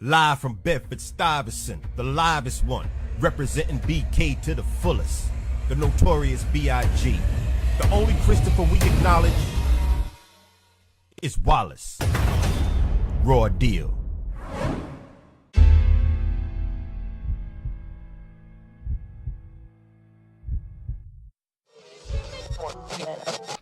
Live from Bedford-Stuyvesant, the livest one, representing BK to the fullest. The notorious B.I.G. The only Christopher we acknowledge is Wallace. Raw deal.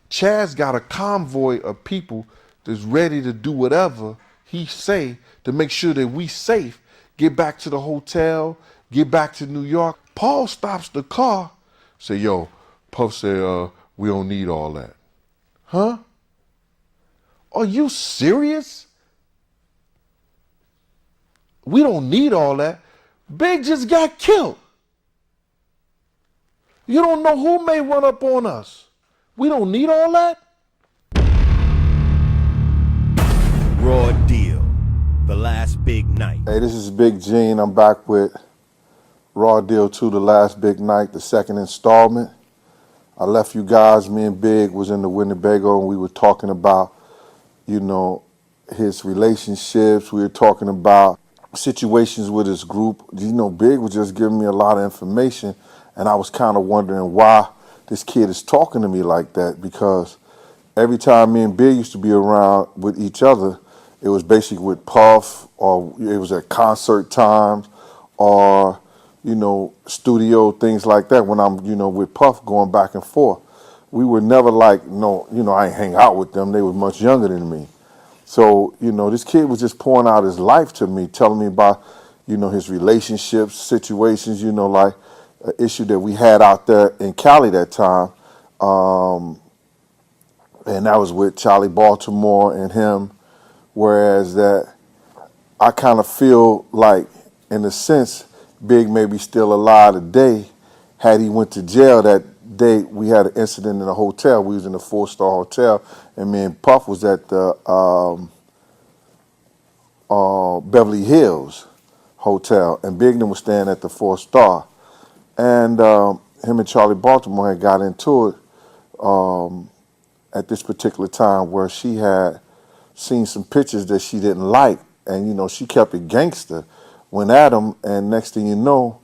Chaz got a convoy of people that's ready to do whatever he say to make sure that we safe, get back to the hotel, get back to New York. Paul stops the car, say, yo, Puff said, we don't need all that. Huh? Are you serious? We don't need all that. Big just got killed. You don't know who may run up on us. We don't need all that? Raw deal. The last big night. Hey, this is Big Gene. I'm back with Raw Deal 2, The Last Big Night, the second installment. I left you guys, me and Big was in the Winnebago, and we were talking about, you know, his relationships. We were talking about situations with his group. You know, Big was just giving me a lot of information, and I was kind of wondering why this kid is talking to me like that, because every time me and Big used to be around with each other, it was basically with Puff, or it was at concert times, or, you know, studio, things like that. When I'm, you know, with Puff going back and forth, we were never like, no, you know, I ain't hang out with them. They were much younger than me. So, you know, this kid was just pouring out his life to me, telling me about, you know, his relationships, situations, you know, like an issue that we had out there in Cali that time. And that was with Charlie Baltimore and him. Whereas that I kind of feel like, in a sense, Big may be still alive today. Had he went to jail that day, we had an incident in a hotel. We was in a 4-star hotel, and me and Puff was at the Beverly Hills Hotel, and Bigden was staying at the 4-star. And him and Charlie Baltimore had got into it at this particular time, where she had seen some pictures that she didn't like, and, you know, she kept it gangster. Went at him, and next thing you know,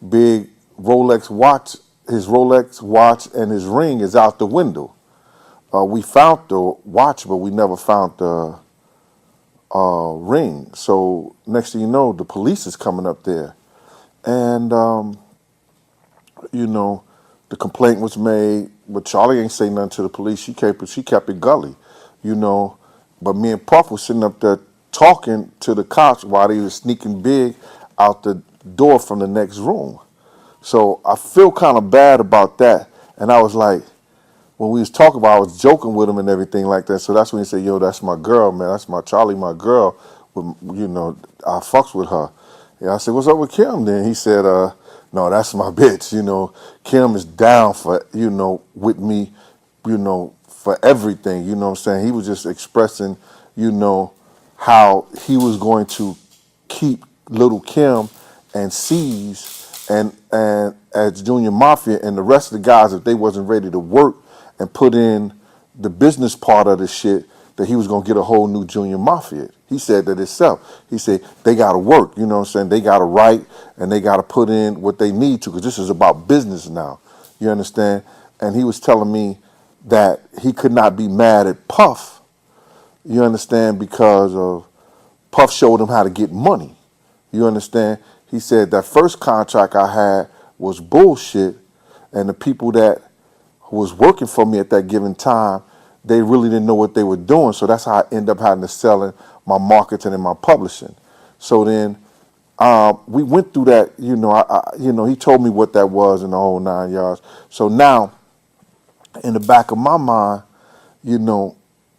Big Rolex watch, his Rolex watch and his ring is out the window. We found the watch, but we never found the ring. So next thing you know, the police is coming up there, and you know, the complaint was made, but Charlie ain't say nothing to the police. She kept it gully, you know. But me and Puff was sitting up there talking to the cops while they was sneaking Big out the door from the next room. So I feel kind of bad about that. And I was like, when we was talking about, I was joking with him and everything like that. So that's when he said, yo, that's my girl, man. That's my Charlie, my girl. You know, I fucks with her. And I said, what's up with Kim then? He said, no, that's my bitch. You know, Kim is down for, you know, with me, you know, for everything. You know what I'm saying? He was just expressing, you know, how he was going to keep Little Kim and C's and as Junior Mafia and the rest of the guys, if they wasn't ready to work and put in the business part of the shit, that he was going to get a whole new Junior Mafia. He said that himself. He said, they got to work, you know what I'm saying? They got to write, and they got to put in what they need to, because this is about business now. You understand? And he was telling me that he could not be mad at Puff, you understand, because of Puff showed him how to get money. You understand? He said that first contract I had was bullshit, and the people that was working for me at that given time, they really didn't know what they were doing. So that's how I ended up having to selling my marketing and my publishing. So then we went through that. You know, you know, he told me what that was in the whole 9 yards. So now, in the back of my mind, you know,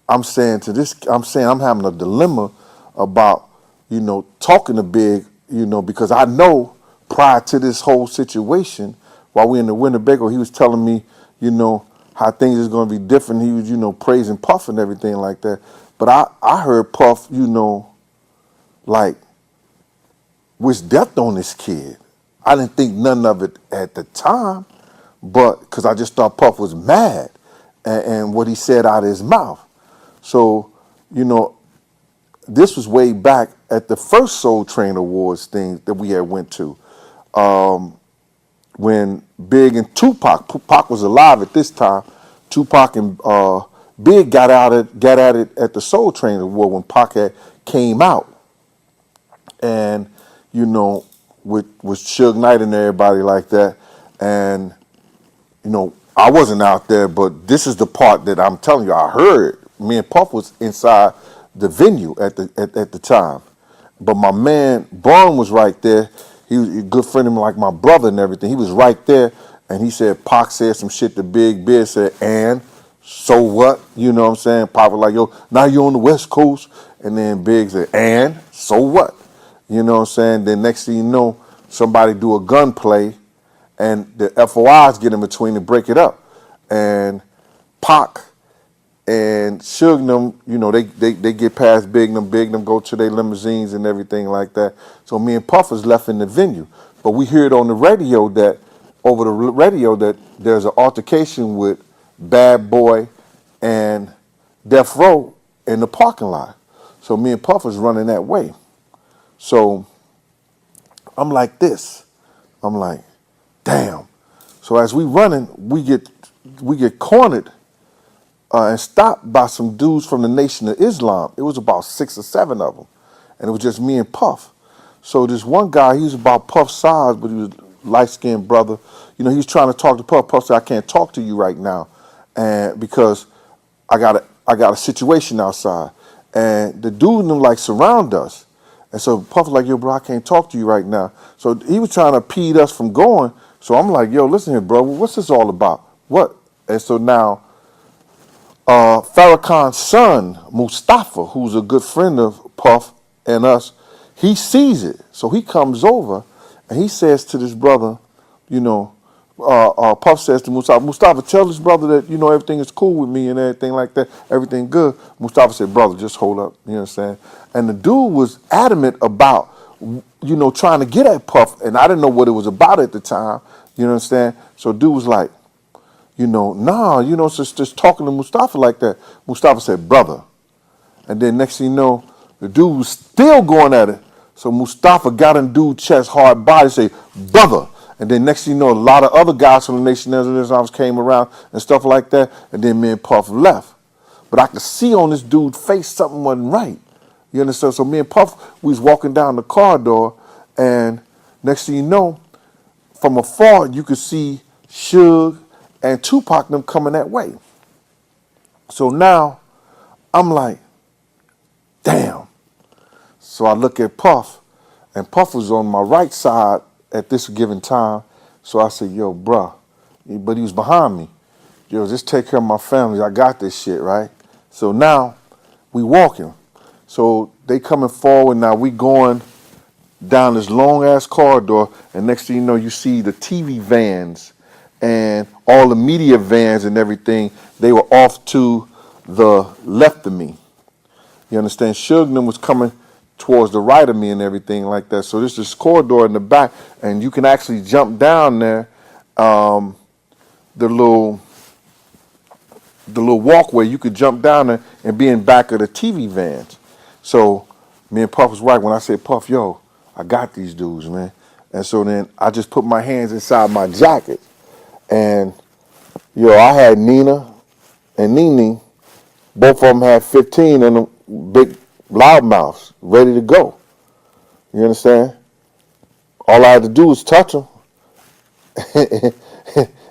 I'm having a dilemma about, you know, talking to Big, you know, because I know prior to this whole situation, while we in the Winnebago, he was telling me, you know, how things is going to be different. He was, you know, praising Puff and everything like that. But I heard Puff, you know, like, wish death on this kid. I didn't think none of it at the time, but because I just thought Puff was mad and what he said out of his mouth. So, you know, this was way back at the first Soul Train Awards thing that we had went to. When Big and Tupac was alive at this time. Tupac and Big got at it at the Soul Train Award when Pac had came out, and with Suge Knight and everybody like that, and I wasn't out there, but this is the part that I'm telling you. I heard. Me and Puff was inside the venue at the time, but my man Bun was right there. He was a good friend of mine, like my brother and everything. He was right there, and he said Pac said some shit to Big. Big said, and so what? You know what I'm saying? Pac was like, yo, now you're on the West Coast, and then Big said, and so what? You know what I'm saying? Then next thing you know, somebody do a gunplay, and the FOIs get in between and break it up. And Pac and Suge them, they get past Big them go to their limousines and everything like that. So me and Puff is left in the venue. But we hear it on the radio that there's an altercation with Bad Boy and Death Row in the parking lot. So me and Puff is running that way. So I'm like this. I'm like, damn. So as we running, we get cornered and stopped by some dudes from the Nation of Islam. It was about 6 or 7 of them, and it was just me and Puff. So this one guy, he was about Puff's size, but he was a light-skinned brother. He was trying to talk to Puff. Puff said, I can't talk to you right now, and because I got a situation outside. And the dude and them like surround us. And so Puff was like, yo, bro, I can't talk to you right now. So he was trying to impede us from going. So I'm like, yo, listen here, bro, what's this all about? What? And so now Farrakhan's son, Mustafa, who's a good friend of Puff and us, he sees it. So he comes over and he says to this brother, Puff says to Mustafa, tell this brother that, everything is cool with me and everything like that, everything good. Mustafa said, brother, just hold up, you know what I'm saying? And the dude was adamant about, trying to get at Puff, and I didn't know what it was about at the time, you know what I'm saying? So dude was like, just talking to Mustafa like that. Mustafa said, brother. And then next thing you know, the dude was still going at it. So Mustafa got in dude's chest, hard body, say, brother. And then next thing you know, a lot of other guys from the Nation of Islam came around and stuff like that. And then me and Puff left. But I could see on this dude's face something wasn't right. You understand? So me and Puff, we was walking down the corridor, and next thing you know, from afar, you could see Suge and Tupac them coming that way. So now I'm like, damn. So I look at Puff, and Puff was on my right side at this given time. So I said, yo, bruh, but he was behind me. Yo, just take care of my family. I got this shit, right? So now we walking. So they coming forward. Now we going down this long ass corridor, and next thing you know, you see the TV vans and all the media vans and everything. They were off to the left of me. You understand? Suge them was coming towards the right of me and everything like that. So there's this corridor in the back, and you can actually jump down there, the little walkway. You could jump down there and be in back of the TV vans. So me and Puff was right when I said, Puff, yo, I got these dudes, man. And so then I just put my hands inside my jacket, and I had Nina and Nene. Both of them had 15 in them, big loudmouths, ready to go. You understand? All I had to do was touch them, and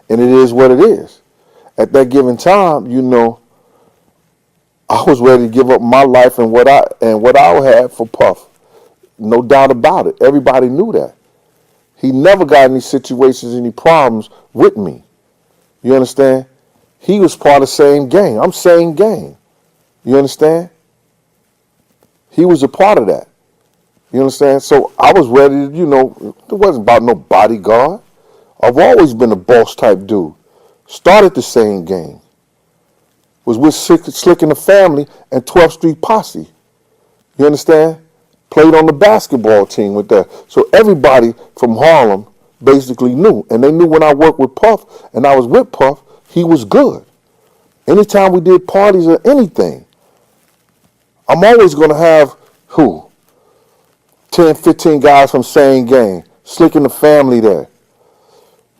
it is what it is. At that given time, I was ready to give up my life and what I had for Puff. No doubt about it. Everybody knew that. He never got any situations, any problems with me. You understand? He was part of the same gang. I'm same gang. You understand? He was a part of that. You understand? So I was ready to, it wasn't about no bodyguard. I've always been a boss type dude. Started the same gang. Was with Slick and the Family and 12th Street Posse. You understand? Played on the basketball team with that. So everybody from Harlem basically knew. And they knew when I worked with Puff and I was with Puff, he was good. Anytime we did parties or anything, I'm always going to have Who? 10, 15 guys from same gang. Slick and the family there.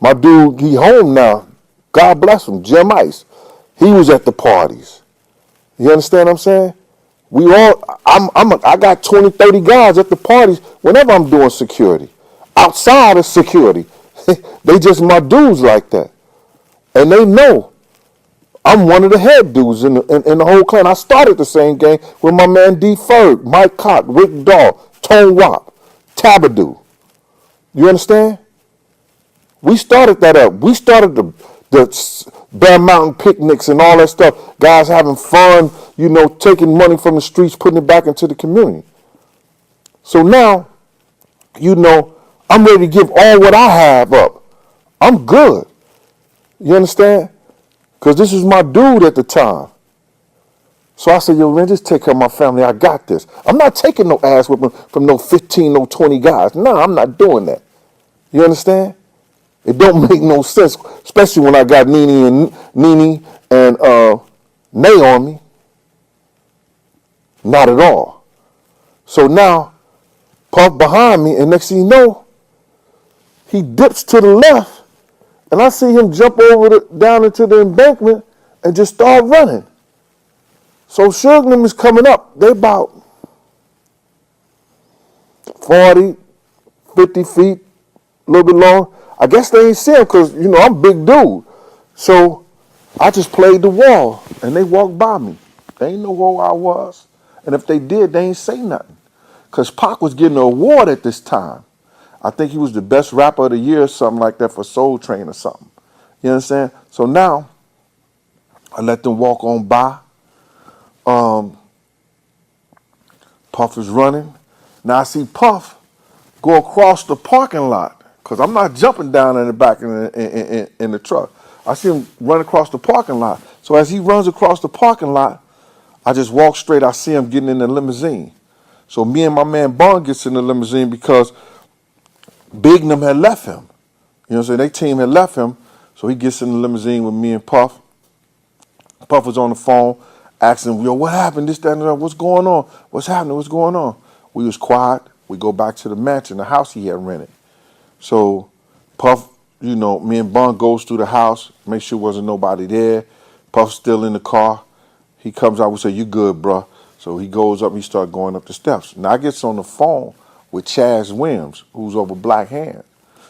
My dude, he home now. God bless him. Jim Ice. He was at the parties. You understand what I'm saying? I got 20, 30 guys at the parties whenever I'm doing security. Outside of security. They just my dudes like that. And they know I'm one of the head dudes in the whole clan. I started the same gang with my man D. Ferg, Mike Cock, Rick Daw, Tone Wop, Tabadoo. You understand? We started that up. We started the Bear Mountain picnics and all that stuff. Guys having fun, taking money from the streets, putting it back into the community. So now, I'm ready to give all what I have up. I'm good. You understand? Because this is my dude at the time. So I said, yo, man, just take care of my family. I got this. I'm not taking no ass whipping from no 15, no 20 guys. No, I'm not doing that. You understand? It don't make no sense, especially when I got Nene and Nay on me. Not at all. So now, Puff behind me, and next thing you know, he dips to the left, and I see him jump down into the embankment and just start running. So Suge and them is coming up. They about 40, 50 feet, a little bit long. I guess they ain't see him because, I'm a big dude. So I just played the wall, and they walked by me. They ain't know who I was. And if they did, they ain't say nothing. Because Pac was getting an award at this time. I think he was the best rapper of the year or something like that for Soul Train or something. You understand? So now, I let them walk on by. Puff is running. Now I see Puff go across the parking lot. Because I'm not jumping down in the back in the truck. I see him run across the parking lot. So as he runs across the parking lot, I just walk straight. I see him getting in the limousine. So me and my man Bond gets in the limousine because Big and them had left him. You know what I'm saying? Their team had left him. So he gets in the limousine with me and Puff. Puff was on the phone asking, yo, what happened? This, that, and that. What's going on? What's happening? What's going on? We was quiet. We go back to the mansion, the house he had rented. So Puff, me and Bun goes through the house, make sure wasn't nobody there. Puff's still in the car. He comes out, we say, you good, bruh. So he goes up, he starts going up the steps. Now I gets on the phone with Chaz Williams, who's over Black Hand.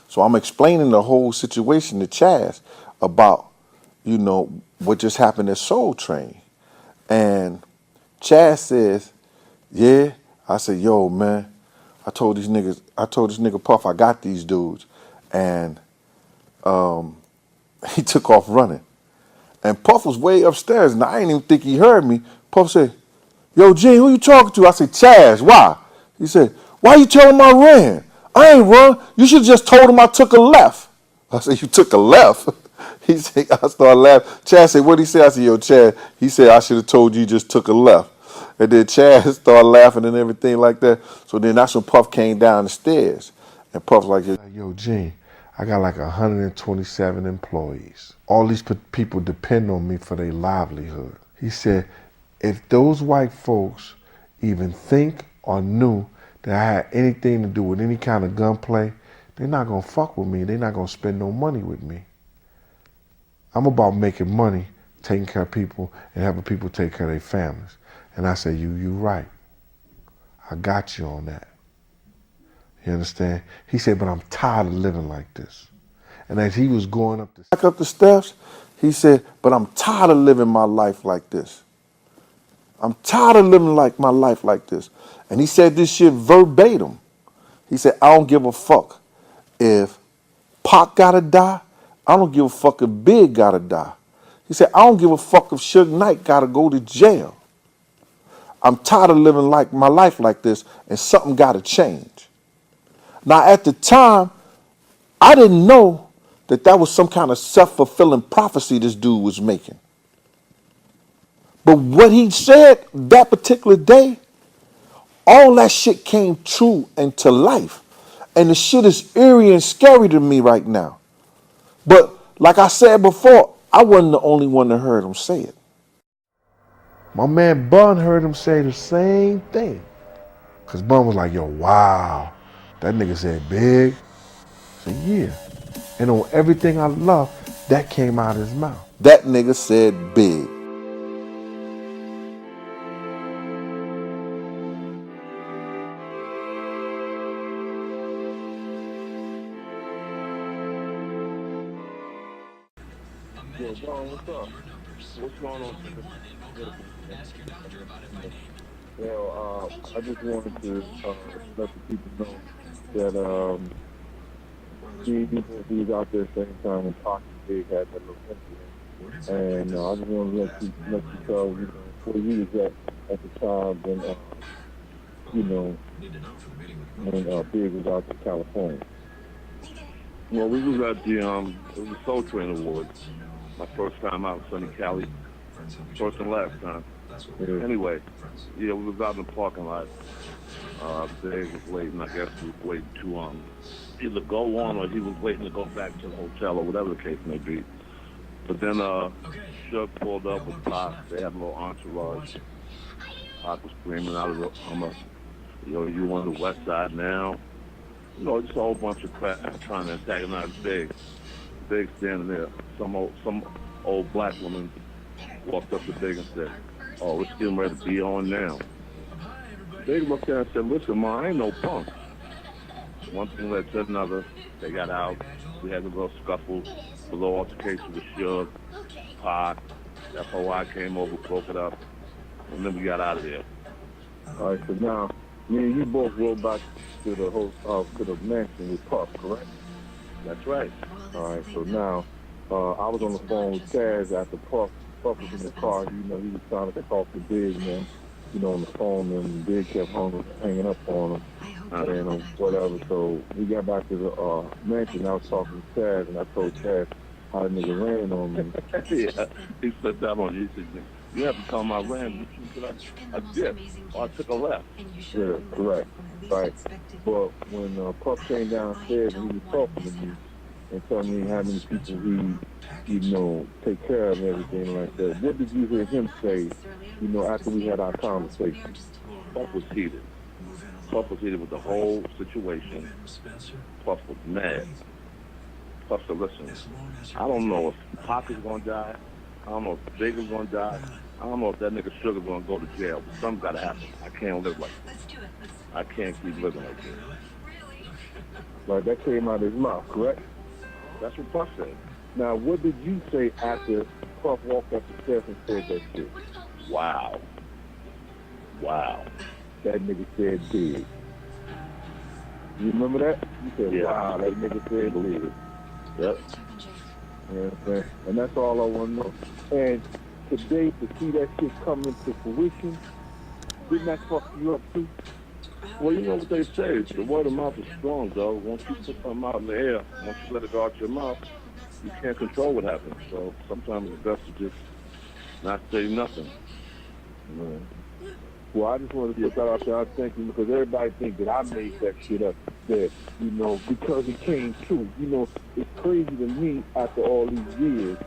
So I'm explaining the whole situation to Chaz about, what just happened at Soul Train. And Chaz says, yeah. I said, yo, man, I told this nigga Puff I got these dudes. And he took off running. And Puff was way upstairs, and I didn't even think he heard me. Puff said, yo, Gene, who you talking to? I said, Chaz, why? He said, why you telling him I ran? I ain't run. You should have just told him I took a left. I said, you took a left? He said, I started laughing. Chaz said, what'd he say? I said, yo, Chaz, he said, I should have told you just took a left. And then Chaz started laughing and everything like that. So then that's when Puff came down the stairs. And Puff's like, yo, Gene, I got like 127 employees. All these people depend on me for their livelihood. He said, if those white folks even think or knew that I had anything to do with any kind of gunplay, they're not going to fuck with me. They're not going to spend no money with me. I'm about making money, taking care of people, and having people take care of their families. And I said, you right. I got you on that. You understand? He said, but I'm tired of living like this. And as he was going up the steps, he said, but I'm tired of living my life like this. I'm tired of living my life like this. And he said this shit verbatim. He said, I don't give a fuck if Pac gotta die. I don't give a fuck if Big gotta die. He said, I don't give a fuck if Suge Knight gotta go to jail. I'm tired of living my life like this, and something gotta change. Now, at the time, I didn't know that was some kind of self-fulfilling prophecy this dude was making. But what he said that particular day, all that shit came true and to life. And the shit is eerie and scary to me right now. But like I said before, I wasn't the only one that heard him say it. My man Bun heard him say the same thing. Cause Bun was like, yo, wow, that nigga said big. I said, yeah. And on everything I love, that came out of his mouth. That nigga said big. Yo, John, what's up? What's going on? I just wanted to let the people know that he was out there same time when Pac and Big had that little incident. And I just want to let you tell, where you was at the time when Big was out in California. Well, we was at the Soul Train Awards. My first time out in sunny Cali. First and last time. Yeah. Anyway, we was out in the parking lot. Dave was waiting. I guess he was waiting to either go on or he was waiting to go back to the hotel or whatever the case may be. But then Suge pulled up with Pac. They had a little entourage. Pac was screaming out of the you on the west side now. Just a whole bunch of crap trying to antagonize Big. Big standing there. Some old black woman walked up to Big and said, "Oh, it's getting ready to be on now." Big looked at her and said, "Listen, ma, I ain't no punk." One thing led to another. They got out. We had a little scuffle, a little altercation with Suge, Pac. FOI came over, broke it up, and then we got out of there. All right, so now, me and you both rode back to the mansion with Puff, correct? That's right. All right, so now, I was on the phone with Chaz after Puff was in the car. He was trying to talk to Big, man, on the phone, and Big kept hanging up on him, and whatever. So we got back to the mansion. I was talking to Chaz, and I told Chaz how the nigga ran on me. Yeah, he said that on you. He said, "You have to tell him I ran. I did. Or I took a left." Yeah, correct. Right. But when Puff came downstairs and he was talking to me and telling me how many people he, take care of and everything like that, what did you hear him say, after we had our conversation? Puff was heated. Puff was heated with the whole situation. Puff was mad. Puff said, "Listen, I don't know if Pac is going to die. I don't know if Big is going to die. I don't know if that nigga Sugar's going to go to jail. But something's got to happen. I can't live like this. I can't keep living like this." Like, that came out of his mouth, correct? That's what Puff said. Now, what did you say after Puff walked up the stairs and said that shit? Wow. That nigga said big. You remember that? You said, yeah. Wow, that nigga said big. Yep. Yeah, and that's all I want to know. And today, to see that shit come into fruition, didn't that fuck you up too? Well, you know what they say. The word of mouth is strong, though. Once you put something out in the air, once you let it go out your mouth, you can't control what happens. So sometimes it's best to just not say nothing. Well, I just wanted to put that out there. I thank you because everybody thinks that I made that shit up. That, because it came true. It's crazy to me after all these years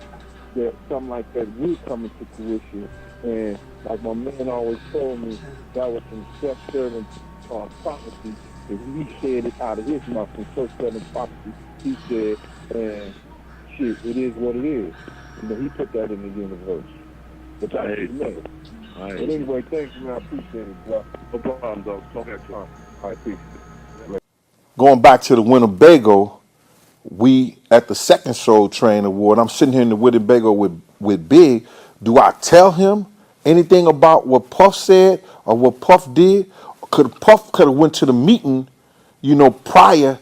that something like that will come into fruition. And like my man always told me, that was some self-serving prophecy. If he said it out of his mouth, some self-serving prophecy, he said, and shit, it is what it is. He put that in the universe. But that's his name. But anyway, thanks, man. I appreciate it, bro. No problem, though. Talk at time. All right, peace. Going back to the Winnebago, we at the second Soul Train Award, I'm sitting here in the Winnebago with Big. Do I tell him anything about what Puff said or what Puff did? Puff could have went to the meeting, prior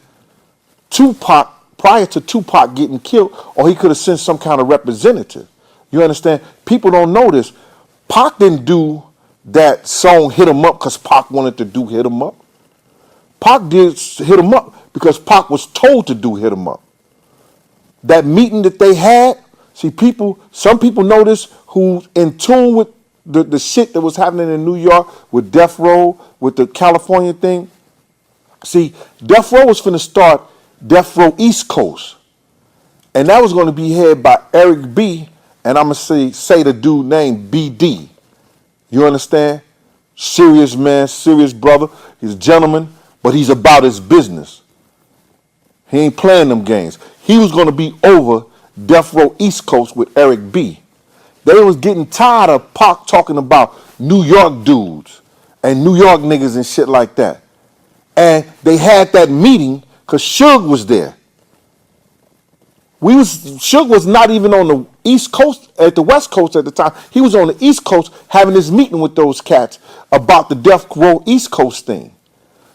to Tupac getting killed, or he could have sent some kind of representative. You understand? People don't know this. Pac didn't do that song "Hit 'Em Up" because Pac wanted to do "Hit 'Em Up." Pac did "Hit 'Em Up" because Pac was told to do "Hit 'Em Up." That meeting that they had, some people know this who's in tune with the shit that was happening in New York with Death Row, with the California thing. See, Death Row was finna start Death Row East Coast. And that was going to be headed by Eric B. And I'm going to say the dude named BD. You understand? Serious man, serious brother. He's a gentleman, but he's about his business. He ain't playing them games. He was going to be over Death Row East Coast with Eric B. They was getting tired of Pac talking about New York dudes and New York niggas and shit like that. And they had that meeting because Suge was there. Suge was not even on the East Coast, at the West Coast at the time. He was on the East Coast having this meeting with those cats about the Death Row East Coast thing.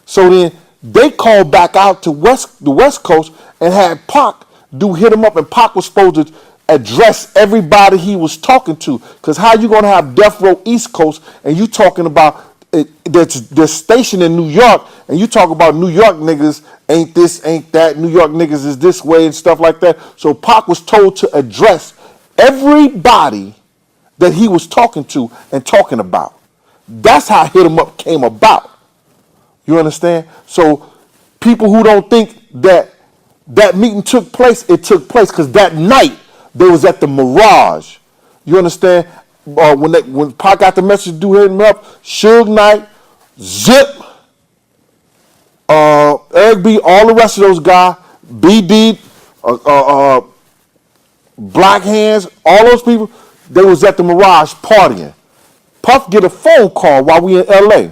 So then they called back out to the West Coast and had Pac hit him up, and Pac was supposed to address everybody he was talking to. Because how you gonna have Death Row East Coast and you talking about they're stationed in New York, and you talk about New York niggas ain't this, ain't that, New York niggas is this way and stuff like that. So Pac was told to address everybody that he was talking to and talking about. That's how Hit 'em Up came about. You understand? So people who don't think that meeting took place, it took place because that night they was at the Mirage. You understand? When Pac got the message to do Hit 'em Up, Suge Knight, Zip, Eric B, all the rest of those guys, BD, Black Hands, all those people, they was at the Mirage partying. Puff get a phone call while we in LA.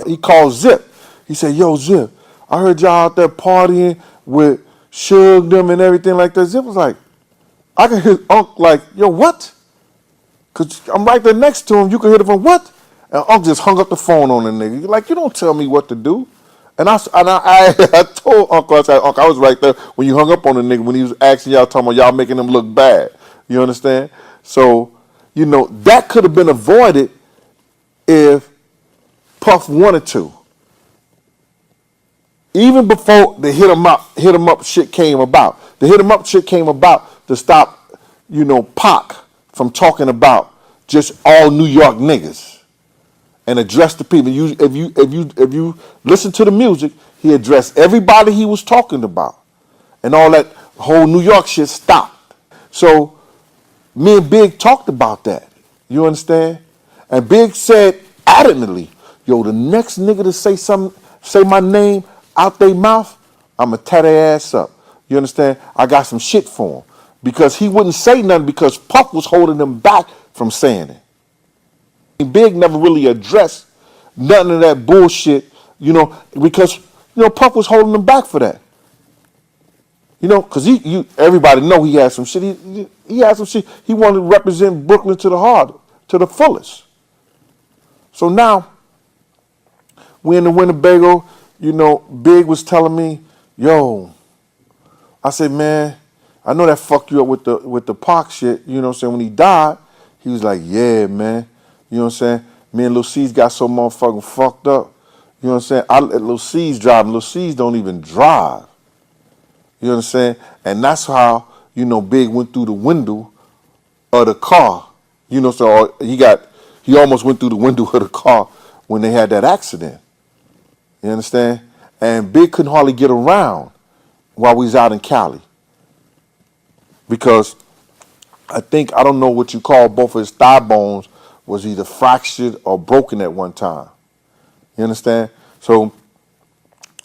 He called Zip. He said, yo, Zip, I heard y'all out there partying with Suge them and everything like that. Zip was like, I can hear Unc like, yo, what? Because I'm right there next to him. You can hear the phone, what? And Unc just hung up the phone on the nigga. Like, you don't tell me what to do. And I told Uncle, I said, Uncle, I was right there when you hung up on the nigga when he was asking y'all, talking about y'all making him look bad. You understand? So, that could have been avoided if Puff wanted to. Even before the hit 'em up shit came about. The hit 'em up shit came about to stop, Pac from talking about just all New York niggas and address the people. If you listen to the music, he addressed everybody he was talking about, and all that whole New York shit stopped. So me and Big talked about that. You understand? And Big said adamantly, yo, the next nigga to say my name out their mouth, I'ma tear their ass up. You understand? I got some shit for him. Because he wouldn't say nothing because Puff was holding him back from saying it. Big never really addressed none of that bullshit, because, Puff was holding him back for that. Because everybody know he had some shit. He had some shit. He wanted to represent Brooklyn to the fullest. So now, we in the Winnebago, Big was telling me, yo, I said, man, I know that fucked you up with the Pac shit, when he died, he was like, yeah, man, me and Lil C's got so motherfucking fucked up, I let Lil C's drive, Lil C's don't even drive, and that's how, Big went through the window of the car, so he almost went through the window of the car when they had that accident, you understand, and Big couldn't hardly get around while we was out in Cali. Because I don't know what you call both of his thigh bones was either fractured or broken at one time. You understand? So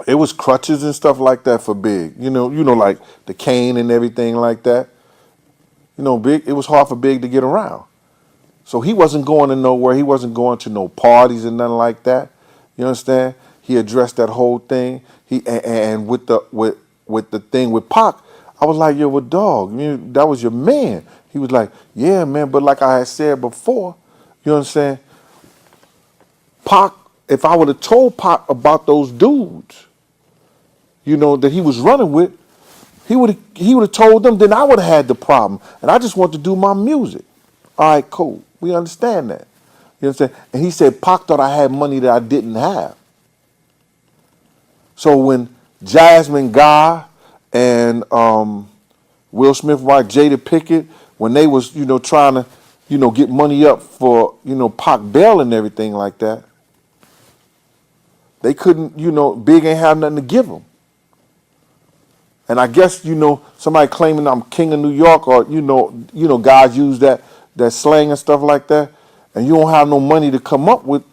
it was crutches and stuff like that for Big. Like the cane and everything like that. Big, it was hard for Big to get around. So he wasn't going to nowhere. He wasn't going to no parties and nothing like that. You understand? He addressed that whole thing. And with the thing with Pac, I was like, yo, well, dog, that was your man. He was like, yeah, man, but like I had said before, you understand? Pac, if I would have told Pac about those dudes, that he was running with, he would have told them, then I would have had the problem. And I just want to do my music. All right, cool. We understand that. You understand? And he said, Pac thought I had money that I didn't have. So when Jasmine Guy and Will Smith wife Jada Pinkett, when they was, trying to, get money up for, Pac bail and everything like that, they couldn't, Big ain't have nothing to give them. And I guess, somebody claiming I'm king of New York, or, guys use that slang and stuff like that, and you don't have no money to come up with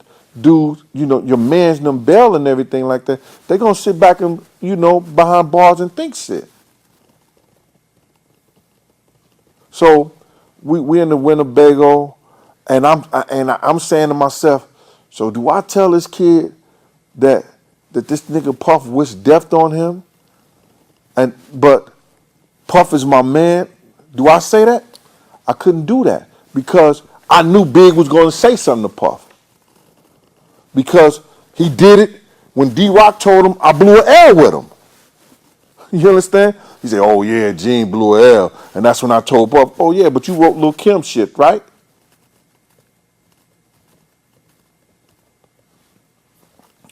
dudes, you know, your man's them bail and everything like that, they're gonna sit back and, you know, behind bars and think shit. So we in the Winnebago, and I'm saying to myself, so do I tell this kid that this nigga Puff wished death on him, but Puff is my man? Do I say that? I couldn't do that because I knew Big was going to say something to Puff because he did it when D-Rock told him I blew an L with him. You understand? He said, oh yeah, Gene blew an L. And that's when I told Puff, oh yeah, but you wrote Lil' Kim shit, right?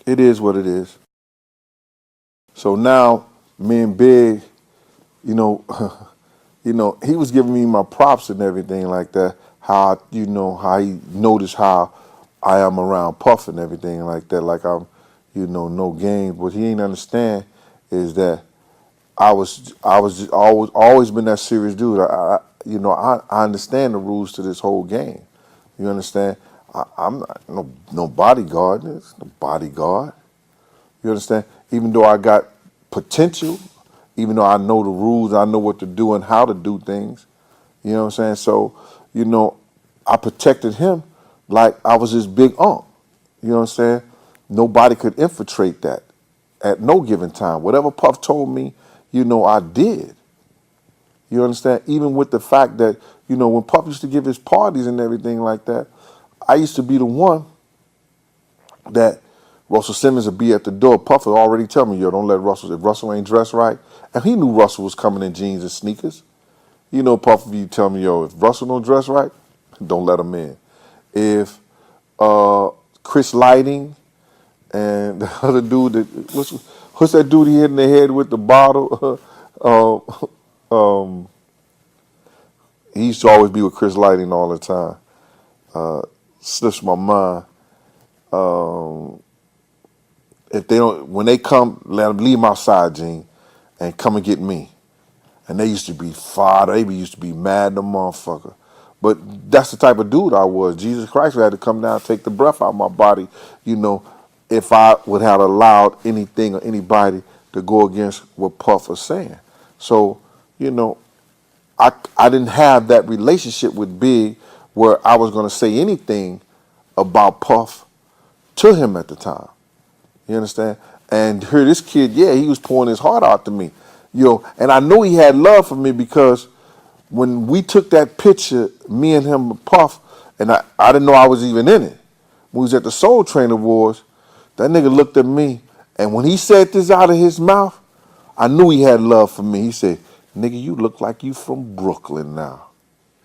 It is what it is. So now, me and Big, you know, he was giving me my props and everything like that. How how he noticed how I am around Puff and everything like that. Like I'm, no games. What he ain't understand is that I was just always been that serious dude. I understand the rules to this whole game. You understand? I'm not no bodyguard. It's no bodyguard. You understand? Even though I got potential, even though I know the rules, I know what to do and how to do things. You know what I'm saying? So, I protected him like I was his big uncle. You know what I'm saying? Nobody could infiltrate that at no given time. Whatever Puff told me, I did. You understand? Even with the fact that, when Puff used to give his parties and everything like that, I used to be the one that Russell Simmons would be at the door. Puff would already tell me, yo, don't let Russell, if Russell ain't dressed right. And he knew Russell was coming in jeans and sneakers. Puff, if you tell me, yo, if Russell don't dress right, don't let him in. If Chris Lighting and the other dude, what's that dude he hit in the head with the bottle? He used to always be with Chris Lighting all the time. Slips my mind. If they don't, when they come, let them leave my side, Gene, and come and get me. And they used to be fire. They used to be mad, the motherfucker. But that's the type of dude I was. Jesus Christ had to come down and take the breath out of my body, if I would have allowed anything or anybody to go against what Puff was saying. So, I didn't have that relationship with Big where I was going to say anything about Puff to him at the time. You understand? And here this kid, yeah, he was pouring his heart out to me. And I know he had love for me because when we took that picture, me and him and Puff, and I didn't know I was even in it. When we was at the Soul Train Awards, that nigga looked at me, and when he said this out of his mouth, I knew he had love for me. He said, nigga, you look like you from Brooklyn now.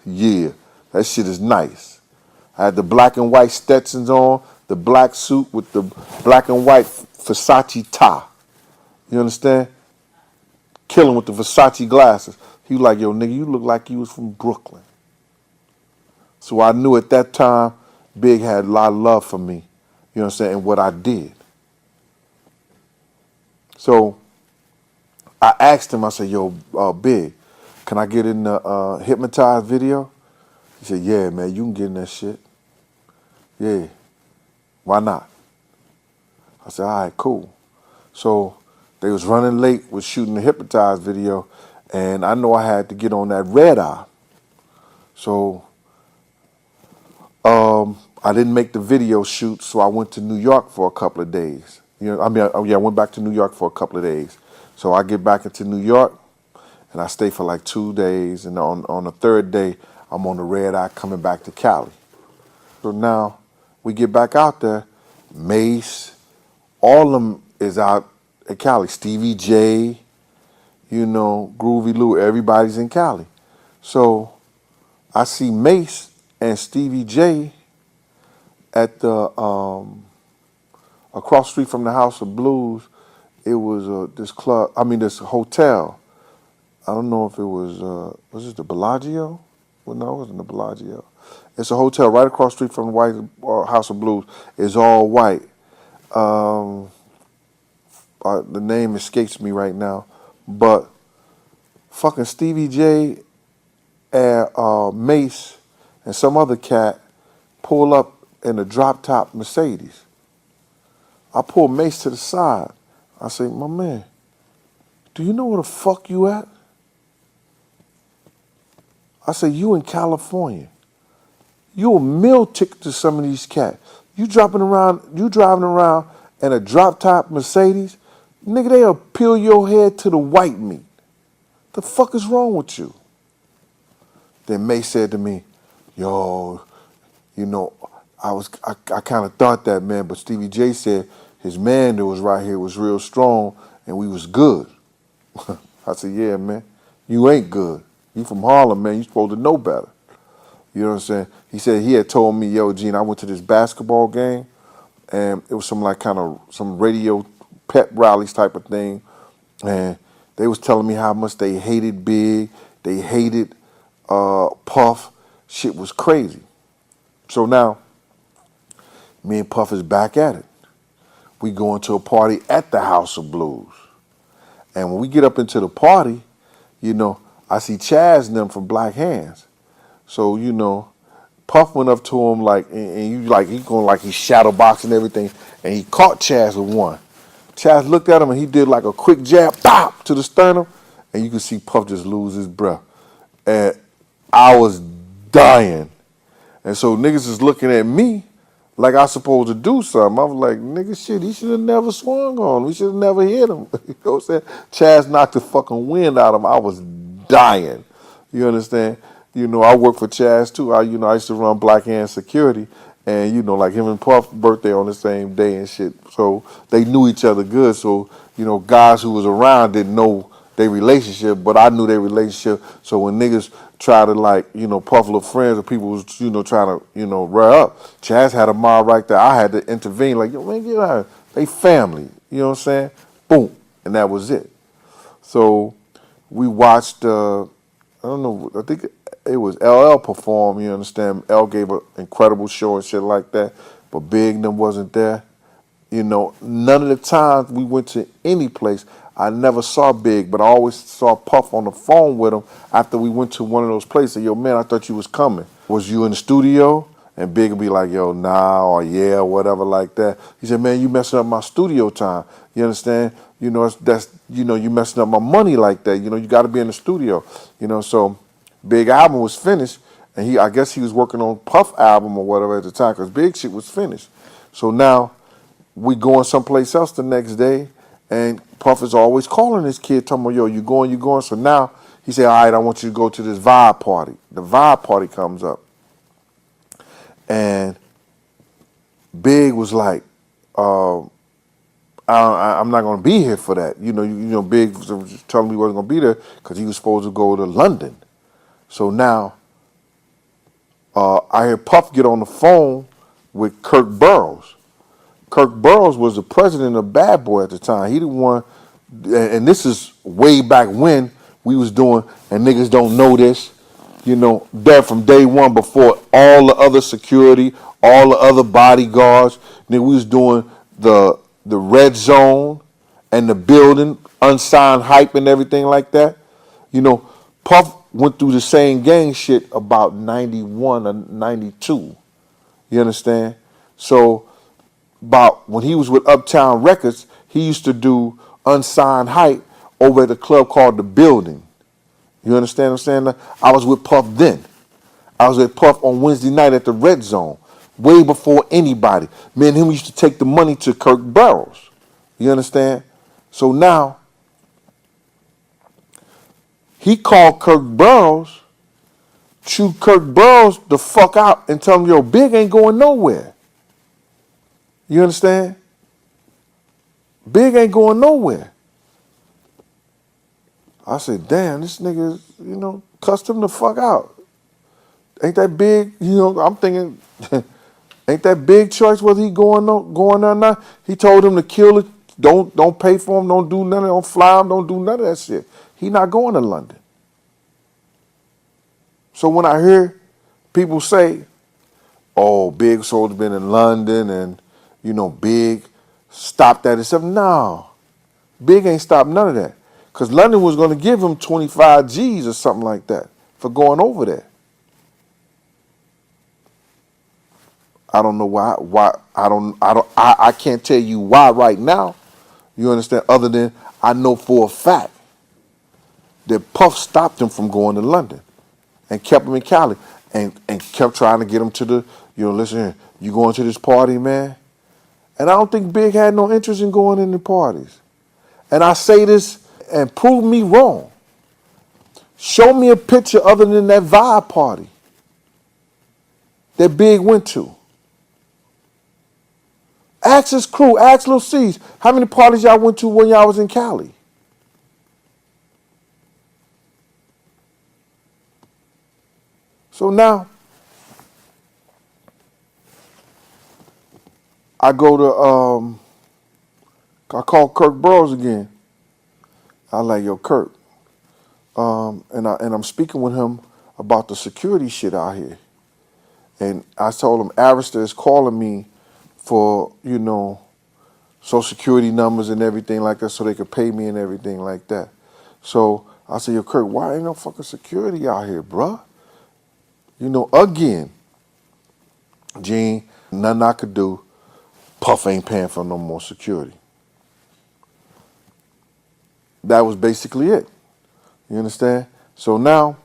Yeah, that shit is nice. I had the black and white Stetsons on, the black suit with the black and white Versace tie. You understand? Killing with the Versace glasses. He was like, yo, nigga, you look like you was from Brooklyn. So I knew at that time Big had a lot of love for me. You know what I'm saying? And what I did. So I asked him, I said, yo, Big, can I get in the hypnotized video? He said, yeah, man, you can get in that shit. Yeah. Why not? I said, all right, cool. So they was running late with shooting the hypnotized video, and I know I had to get on that red eye. So I didn't make the video shoot, so I went to New York for a couple of days. I went back to New York for a couple of days. So I get back into New York, and I stay for like 2 days, and on the third day, I'm on the red eye coming back to Cali. So now we get back out there, Mace, all of them is out at Cali. Stevie J, Groovy Lou, everybody's in Cali. So I see Mace and Stevie J at the across the street from the House of Blues. It was this hotel. I don't know if it was it the Bellagio? Well, no, it wasn't the Bellagio. It's a hotel right across the street from the House of Blues. It's all white. The name escapes me right now, but fucking Stevie J and Mace and some other cat pull up in a drop top Mercedes. I pulled Mace to the side. I say, my man, do you know where the fuck you at? I say, you in California. You a meal ticket to some of these cats. You driving around in a drop top Mercedes, nigga, they'll peel your head to the white meat. The fuck is wrong with you? Then May said to me, yo, you know, I kind of thought that, man, but Stevie J said his man that was right here was real strong and we was good. I said, yeah, man, you ain't good. You from Harlem, man, you supposed to know better. You know what I'm saying? He said he had told me, yo, Gene, I went to this basketball game and it was some like kind of some radio pep rallies type of thing. And they was telling me how much they hated Big, they hated Puff. Shit was crazy. So now, me and Puff is back at it. We going to a party at the House of Blues. And when we get up into the party, you know, I see Chaz and them from Black Hands. So, you know, Puff went up to him like, and you like, he going like he's shadow boxing everything, and he caught Chaz with one. Chaz looked at him and he did like a quick jab, pop, to the sternum, and you could see Puff just lose his breath. And I was dying. And so niggas is looking at me like I supposed to do something. I was like, nigga, shit, he should have never swung on him. We should have never hit him. You know what I'm saying? Chaz knocked the fucking wind out of him. I was dying. You understand? You know, I work for Chaz too. I used to run Black Hand Security, and you know, like him and Puff's birthday on the same day and shit. So they knew each other good. So you know, guys who was around didn't know their relationship, but I knew their relationship. So when niggas try to like, you know, Puff little friends or people was, you know, trying to, you know, rear up, Chaz had a mob right there. I had to intervene, like, yo, man, get out. They family. You know what I'm saying? Boom, and that was it. So we watched. I don't know. I think it was LL perform, you understand? L gave an incredible show and shit like that, but Big and them wasn't there. You know, none of the times we went to any place, I never saw Big, but I always saw Puff on the phone with him after we went to one of those places. Yo, man, I thought you was coming. Was you in the studio? And Big would be like, yo, nah, or yeah, or whatever like that. He said, man, you messing up my studio time. You understand? You know, that's you know, you messing up my money like that. You know, you got to be in the studio. You know, so Big album was finished, and I guess he was working on Puff album or whatever at the time, because Big shit was finished. So now we going someplace else the next day, and Puff is always calling this kid, talking about, yo, you going, you going. So now he said, all right, I want you to go to this vibe party. The vibe party comes up. And Big was like, I'm not going to be here for that. You know, Big was telling me he wasn't going to be there because he was supposed to go to London. So now I hear Puff get on the phone with Kirk Burroughs. Kirk Burroughs was the president of Bad Boy at the time. He the one, and this is way back when we was doing, and niggas don't know this, you know, that from day one before all the other security, all the other bodyguards, nigga, we was doing the red zone and the building, unsigned hype and everything like that. You know, Puff went through the same gang shit about 91 or 92. You understand? So about when he was with Uptown Records, he used to do unsigned hype over at a club called The Building. You understand what I'm saying? I was with Puff then. I was with Puff on Wednesday night at the Red Zone, way before anybody. Me and him used to take the money to Kirk Burroughs. You understand? So now, he called Kirk Burroughs, chewed Kirk Burroughs the fuck out and tell him, yo, Big ain't going nowhere. You understand? Big ain't going nowhere. I said, damn, this nigga, you know, cussed him the fuck out. Ain't that Big, you know, I'm thinking, ain't that Big choice whether he going there or not? He told him to kill it, don't pay for him, don't do nothing, don't fly him, don't do none of that shit. He not going to London. So when I hear people say, oh, Big supposed to been in London and, you know, Big stopped that and stuff. No, Big ain't stopped none of that. Because London was going to give him 25 G's or something like that for going over there. I don't know why I can't tell you why right now. You understand? Other than I know for a fact that Puff stopped him from going to London and kept him in Cali and kept trying to get him to the, listen here, you going to this party, man? And I don't think Big had no interest in going in the parties. And I say this and prove me wrong. Show me a picture other than that vibe party that Big went to. Ask his crew, ask Lil C's, how many parties y'all went to when y'all was in Cali? So now, I go to, I call Kirk Burrows again. I like, yo, Kirk. And I'm speaking with him about the security shit out here. And I told him Arista is calling me for, Social Security numbers and everything like that so they could pay me and everything like that. So I said, yo, Kirk, why ain't no fucking security out here, bruh? Again, Gene, nothing I could do. Puff ain't paying for no more security. That was basically it. You understand? So now,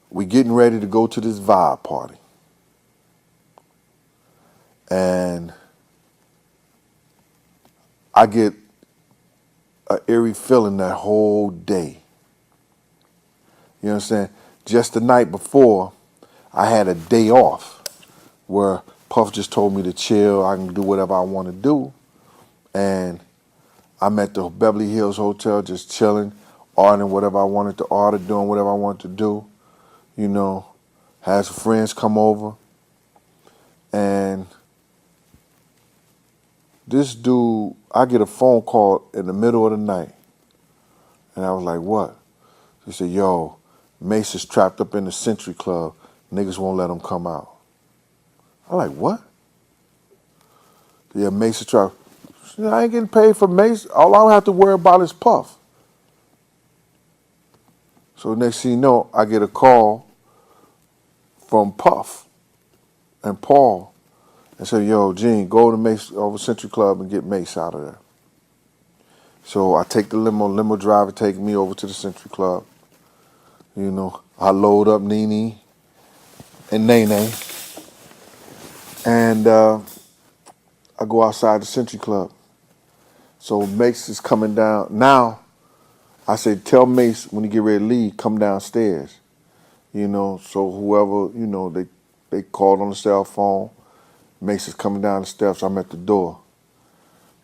we getting ready to go to this vibe party. And I get an eerie feeling that whole day. You understand? Just the night before, I had a day off where Puff just told me to chill. I can do whatever I want to do. And I'm at the Beverly Hills Hotel just chilling, ordering whatever I wanted to order, doing whatever I wanted to do. Had some friends come over. And this dude, I get a phone call in the middle of the night. And I was like, what? He said, yo, Mace is trapped up in the Century Club. Niggas won't let him come out. I'm like, what? Yeah, Mace is trapped. I ain't getting paid for Mace. All I have to worry about is Puff. So next thing you know, I get a call from Puff and Paul and say, yo, Gene, go to Mace over Century Club and get Mace out of there. So I take the limo driver take me over to the Century Club. I load up Nene and Nene. And I go outside the Century Club. So Mace is coming down. Now, I say, tell Mace when he get ready to leave, come downstairs. So whoever, they called on the cell phone. Mace is coming down the steps. I'm at the door.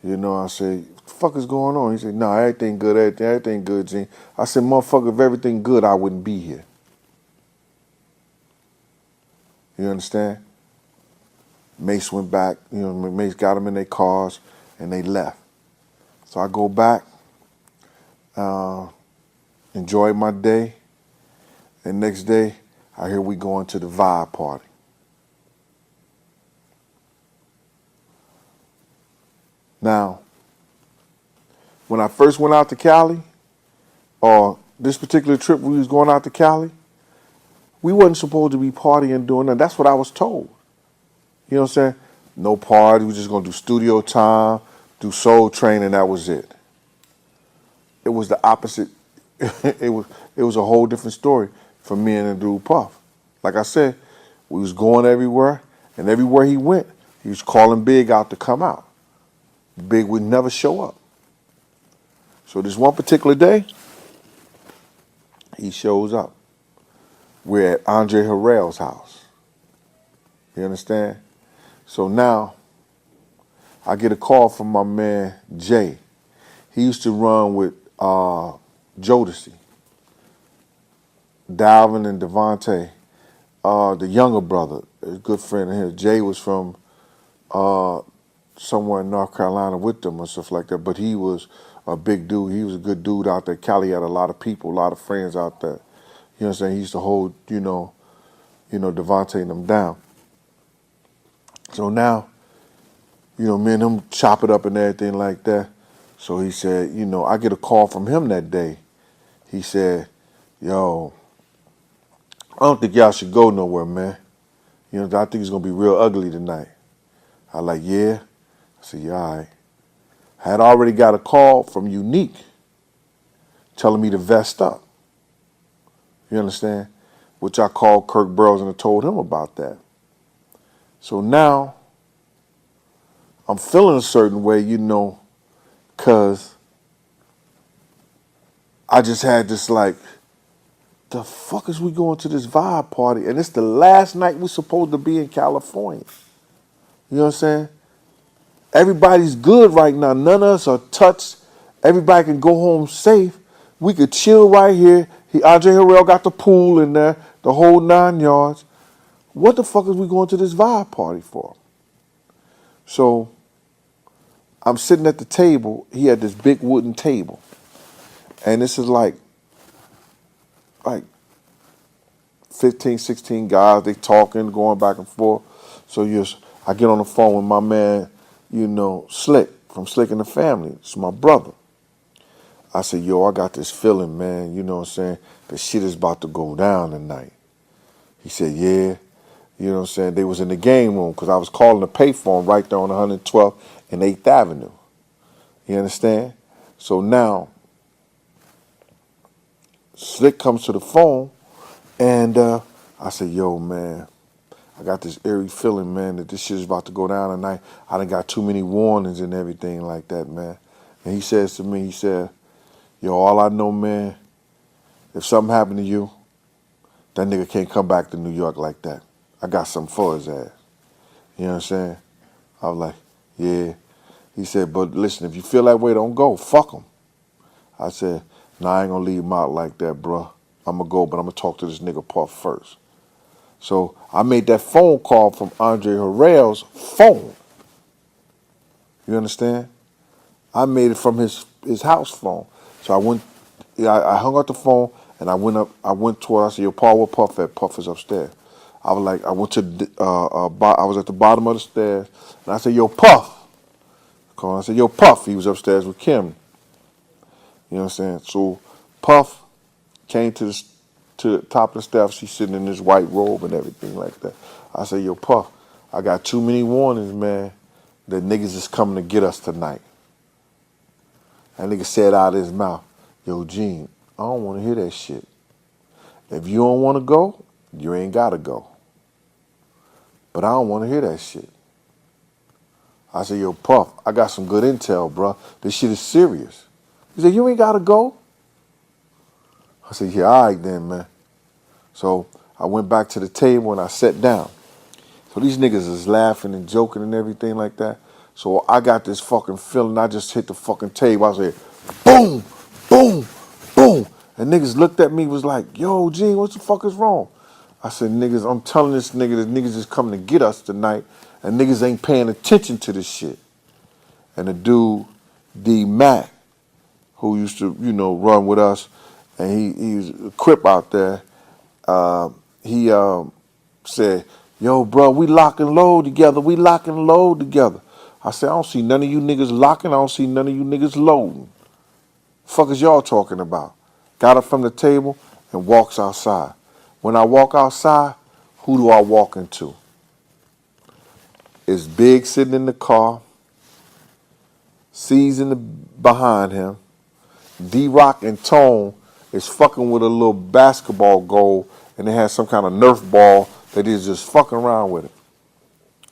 I say, what the fuck is going on? He said, no, everything good, everything good, Gene. I said, motherfucker, if everything good, I wouldn't be here. You understand? Mace went back, Mace got them in their cars and they left. So I go back, enjoy my day, and next day, I hear we going to the vibe party. Now, when I first went out to Cali, or this particular trip we was going out to Cali, we wasn't supposed to be partying doing that. That's what I was told. You know what I'm saying? No party, we just gonna do studio time, do Soul Train, and that was it. It was the opposite. it was a whole different story for me and the dude Puff. Like I said, we was going everywhere, and everywhere he went, he was calling Big out to come out. Big would never show up. So this one particular day, he shows up. We're at Andre Harrell's house. You understand? So now, I get a call from my man, Jay. He used to run with Jodeci, Dalvin and Devontae, the younger brother, a good friend of his. Jay was from somewhere in North Carolina with them and stuff like that, but he was a big dude. He was a good dude out there. Cali had a lot of people, a lot of friends out there. You know what I'm saying? He used to hold, Devontae and them down. So now, me and him chop it up and everything like that. So he said, I get a call from him that day. He said, yo, I don't think y'all should go nowhere, man. You know, I think it's gonna be real ugly tonight. I like, yeah. I said, yeah, all right. I had already got a call from Unique telling me to vest up. You understand? Which I called Kirk Burroughs and I told him about that. So now I'm feeling a certain way, you know, because I just had this like, the fuck is we going to this vibe party? And it's the last night we're supposed to be in California. You know what I'm saying? Everybody's good right now. None of us are touched. Everybody can go home safe. We could chill right here. Andre Harrell got the pool in there, the whole 9 yards. What the fuck is we going to this vibe party for? So I'm sitting at the table. He had this big wooden table. And this is like 15, 16 guys. They talking, going back and forth. So I get on the phone with my man, you know, Slick, from Slick and the Family. It's my brother. I said, yo, I got this feeling, man, you know what I'm saying? The shit is about to go down tonight. He said, yeah. You know what I'm saying? They was in the game room because I was calling the payphone right there on 112th and 8th Avenue. You understand? So now, Slick comes to the phone and I said, yo, man, I got this eerie feeling, man, that this shit is about to go down tonight. I done got too many warnings and everything like that, man. And he says to me, he said, yo, all I know, man, if something happened to you, that nigga can't come back to New York like that. I got something for his ass. You know what I'm saying? I was like, yeah. He said, but listen, if you feel that way, don't go. Fuck him. I said, nah, I ain't gonna leave him out like that, bro. I'm gonna go, but I'm gonna talk to this nigga Puff first. So I made that phone call from Andre Harrell's phone. You understand? I made it from his house phone. So I hung up the phone and I went toward, I said, yo, Paul, where Puff at? Puff is upstairs. I was at the bottom of the stairs and I said, yo, Puff. I said, yo, Puff. He was upstairs with Kim. You know what I'm saying? So Puff came to the top of the steps. She's sitting in this white robe and everything like that. I said, yo, Puff, I got too many warnings, man, that niggas is coming to get us tonight. That nigga said out of his mouth, yo, Gene, I don't want to hear that shit. If you don't want to go, you ain't got to go. But I don't want to hear that shit. I said, yo, Puff, I got some good intel, bro. This shit is serious. He said, you ain't got to go? I said, yeah, all right then, man. So I went back to the table and I sat down. So these niggas is laughing and joking and everything like that. So I got this fucking feeling. I just hit the fucking table. I said, boom, boom, boom. And niggas looked at me, was like, yo, Gene, what the fuck is wrong? I said, niggas, I'm telling this nigga that niggas is coming to get us tonight and niggas ain't paying attention to this shit. And the dude, D. Mac, who used to, you know, run with us, and he was a Crip out there, he said, yo, bro, we lock and load together. We lock and load together. I said, I don't see none of you niggas locking. I don't see none of you niggas loading. Fuck is y'all talking about? Got up from the table and walks outside. When I walk outside, who do I walk into? It's Big sitting in the car, C's behind him. D-Rock and Tone is fucking with a little basketball goal, and they had some kind of Nerf ball that is just fucking around with it.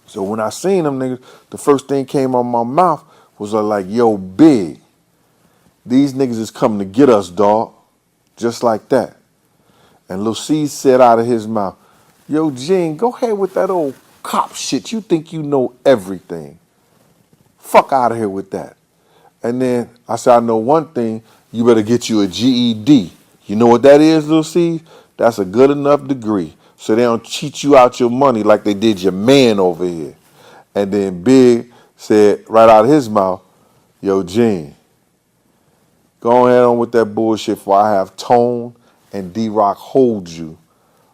So when I seen them niggas, the first thing came out my mouth was like, yo, Big, these niggas is coming to get us, dog. Just like that. And Lil C said out of his mouth, yo, Gene, go ahead with that old cop shit. You think you know everything. Fuck out of here with that. And then I said, I know one thing, you better get you a GED. You know what that is, Lil C? That's a good enough degree. So they don't cheat you out your money like they did your man over here. And then Big said right out of his mouth, yo, Gene, go ahead on with that bullshit before I have Tone and D-Rock hold you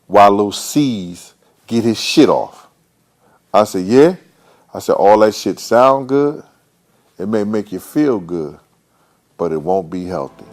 while Lil C's get his shit off. I said, yeah? I said, all that shit sound good. It may make you feel good, but it won't be healthy.